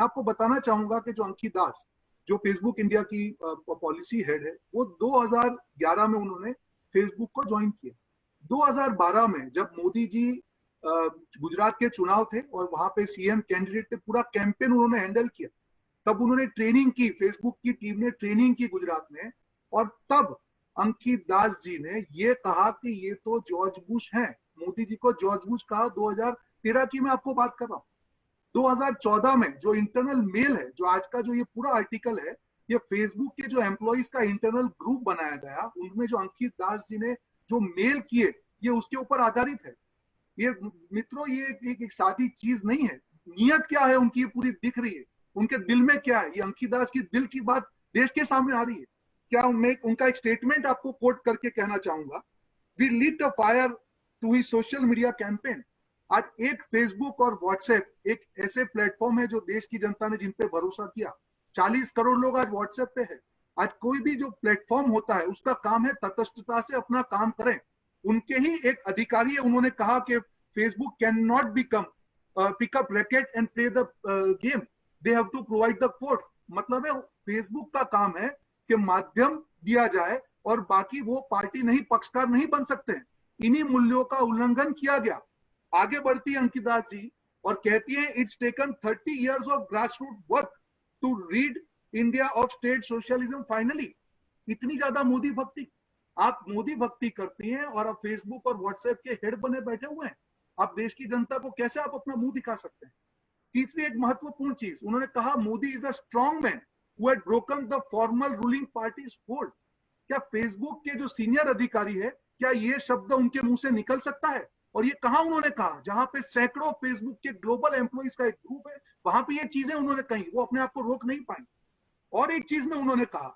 आपको बताना चाहूंगा कि जो अंकित दास, जो फेसबुक इंडिया की पॉलिसी हेड है, वो 2011 में उन्होंने फेसबुक को ज्वाइन किया। 2012 में जब मोदी जी गुजरात के चुनाव थे और वहां पे सीएम कैंडिडेट थे, पूरा कैंपेन उन्होंने हैंडल किया, तब उन्होंने ट्रेनिंग की, फेसबुक की टीम ने ट्रेनिंग की गुजरात में, और तब अंकित दास जी ने ये कहा कि ये तो जॉर्ज बुश हैं। मोदी जी को जॉर्ज बुश कहा 2013 की मैं आपको बात कर रहा हूँ। 2014 में जो इंटरनल मेल है, जो आज का जो ये पूरा आर्टिकल है, ये फेसबुक के जो एम्प्लॉइज का इंटरनल ग्रुप बनाया गया, उनमें जो अंकित दास जी ने जो मेल किए, ये उसके ऊपर आधारित है। ये मित्रों, ये एक सादी चीज नहीं है। नियत क्या है उनकी, ये पूरी दिख रही है। उनके दिल में क्या है, ये अंकित दास की दिल की बात देश के सामने आ रही है। क्या मैं उनका एक स्टेटमेंट आपको कोट करके कहना चाहूंगा, we lit a fire to his social media campaign. आज एक फेसबुक और व्हाट्सएप एक ऐसे प्लेटफॉर्म है जो देश की जनता ने जिन पे भरोसा किया। 40 करोड़ लोग आज व्हाट्सएप पे है। आज कोई भी जो प्लेटफॉर्म होता है, उसका काम है तटस्थता से अपना काम करें। उनके ही एक अधिकारी है, उन्होंने कहा कि Facebook can not become pick up racket and play the game, they have to provide the code. मतलब है फेसबुक का काम है कि माध्यम दिया जाए और बाकी वो पार्टी नहीं, पक्षकार नहीं बन सकते हैं। इन्हीं मूल्यों का उल्लंघन किया गया। आगे बढ़ती है अंकित दास जी और कहती है, it's taken 30 years of grassroot work to read India of state socialism finally. इतनी ज्यादा मोदी भक्ति, आप मोदी भक्ति करती हैं और आप फेसबुक और व्हाट्सएप के हेड बने बैठे हुए हैं। आप देश की जनता को कैसे आप अपना मुंह दिखा सकते हैं? तीसरी एक महत्वपूर्ण चीज उन्होंने कहा, Modi is a strong man who had broken the formal ruling parties hold. क्या फेसबुक के जो सीनियर अधिकारी है, क्या ये शब्द उनके मुंह से निकल सकता है? और ये कहा उन्होंने कहा, जहां पे सैकड़ों फेसबुक के ग्लोबल एम्प्लॉइज का एक ग्रुप है, वहां पे ये चीजें उन्होंने कही, वो अपने आप को रोक नहीं पाई। और एक चीज में उन्होंने कहा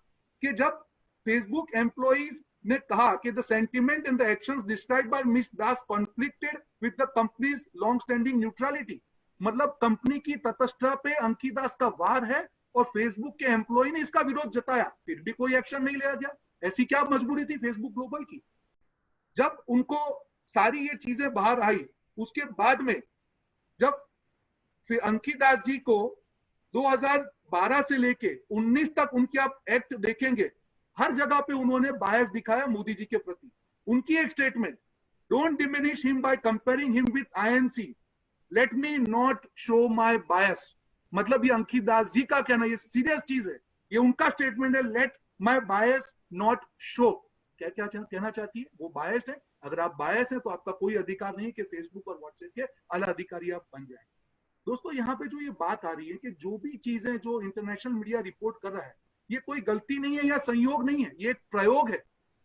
कि जब फेसबुक एम्प्लॉइज ने कहा कि the sentiment and the actions described bye miss Das conflicted with the companies long standing neutrality. मतलब कंपनी की तटस्थता पे अंकित दास का वार है और फेसबुक के एम्प्लॉय ने इसका विरोध जताया, फिर भी कोई एक्शन नहीं लिया गया। ऐसी क्या मजबूरी थी फेसबुक ग्लोबल की? जब उनको सारी ये चीजें बाहर आई, उसके बाद में जब फिर अंकित दास जी को 2012 से लेके 19 तक उनके आप एक्ट देखेंगे, हर जगह पे उन्होंने बायस दिखाया मोदी जी के प्रति। उनकी एक statement, don't diminish him by comparing him with INC, let me not show my bias. मतलब ये अंकित दास जी का कहना, ये सीरियस चीज है, ये उनका स्टेटमेंट है, let my bias not show. क्या क्या कहना चाहती है? वो बायस है। अगर आप बायस हैं तो आपका कोई अधिकार नहीं कि फेसबुक और व्हाट्सएप के आला अधिकारी आप बन जाएं। दोस्तों, यहाँ पे जो ये बात आ रही है कि जो भी चीजें जो इंटरनेशनल मीडिया रिपोर्ट कर रहा है, ये कोई गलती नहीं है या संयोग नहीं है, ये एक प्रयोग है।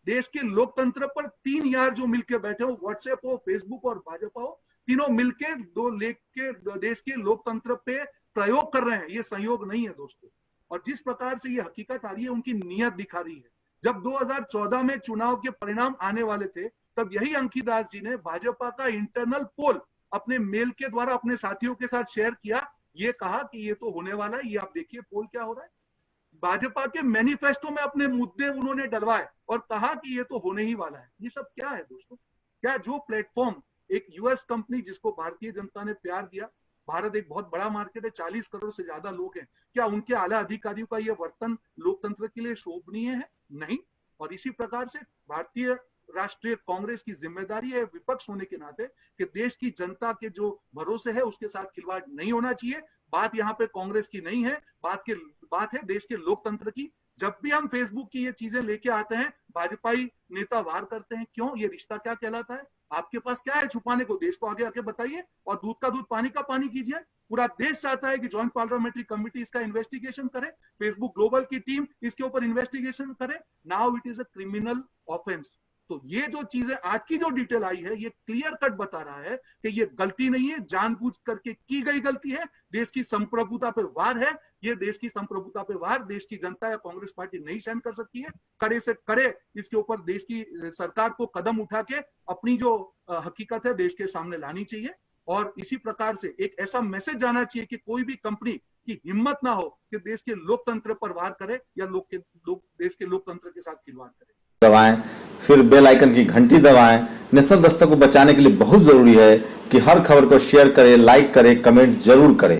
देश के लोकतंत्र पर 3 यार जो मिलकर बैठे हो, व्हाट्सएप हो, फेसबुक और भाजपा हो, तीनों मिलकर दो लेख के देश के लोकतंत्र पे प्रयोग कर रहे हैं। ये संयोग नहीं है दोस्तों। और जिस प्रकार से ये हकीकत आ रही है, उनकी नीयत दिखा रही है। जब 2014 में चुनाव के परिणाम आने वाले थे, तब यही अंकित दास जी ने भाजपा का इंटरनल पोल अपने मेल के द्वारा अपने साथियों के साथ शेयर किया। ये कहा कि ये तो होने वाला है, ये आप देखिए पोल क्या हो रहा है। भाजपा के मैनिफेस्टो में अपने मुद्दे उन्होंने डलवाए और कहा कि ये तो होने ही वाला है। ये सब क्या है दोस्तों? क्या जो प्लेटफॉर्म एक यूएस कंपनी जिसको भारतीय जनता ने प्यार दिया, भारत एक बहुत बड़ा मार्केट है, 40 करोड़ से ज्यादा लोग हैं, क्या उनके आला अधिकारियों का यह वर्तन लोकतंत्र के लिए शोभनीय है? नहीं। और इसी प्रकार से भारतीय राष्ट्रीय कांग्रेस की जिम्मेदारी है विपक्ष होने के नाते कि देश की जनता के जो भरोसे है उसके साथ खिलवाड़ नहीं होना चाहिए। बात यहाँ पे कांग्रेस की नहीं है, बात है देश के लोकतंत्र की। जब भी हम फेसबुक की ये चीजें लेके आते हैं, भाजपाई नेता वार करते हैं। क्यों? ये रिश्ता क्या कहलाता है? आपके पास क्या है छुपाने को? देश को आगे आके बताइए और दूध का दूध पानी का पानी कीजिए। पूरा देश चाहता है कि ज्वाइंट पार्लियामेंट्री कमेटी इसका इन्वेस्टिगेशन करे, फेसबुक ग्लोबल की टीम इसके ऊपर इन्वेस्टिगेशन करे। Now it is a criminal offence. तो ये जो चीजें आज की जो डिटेल आई है, ये क्लियर कट बता रहा है कि ये गलती नहीं है, जानबूझ करके की गई गलती है। देश की संप्रभुता पे वार है। ये देश की संप्रभुता पे वार देश की जनता या कांग्रेस पार्टी नहीं सहन कर सकती है। कड़े से कड़े इसके ऊपर देश की सरकार को कदम उठा के अपनी जो हकीकत है देश के सामने लानी चाहिए। और इसी प्रकार से एक ऐसा मैसेज जाना चाहिए कि कोई भी कंपनी की हिम्मत ना हो कि देश के लोकतंत्र पर वार करे या देश के लोकतंत्र के साथ खिलवाड़ करे। दबाएं, फिर बेल आइकन की घंटी दबाएं। नेशनल दस्तक को बचाने के लिए बहुत जरूरी है कि हर खबर को शेयर करें, लाइक करें, कमेंट जरूर करें।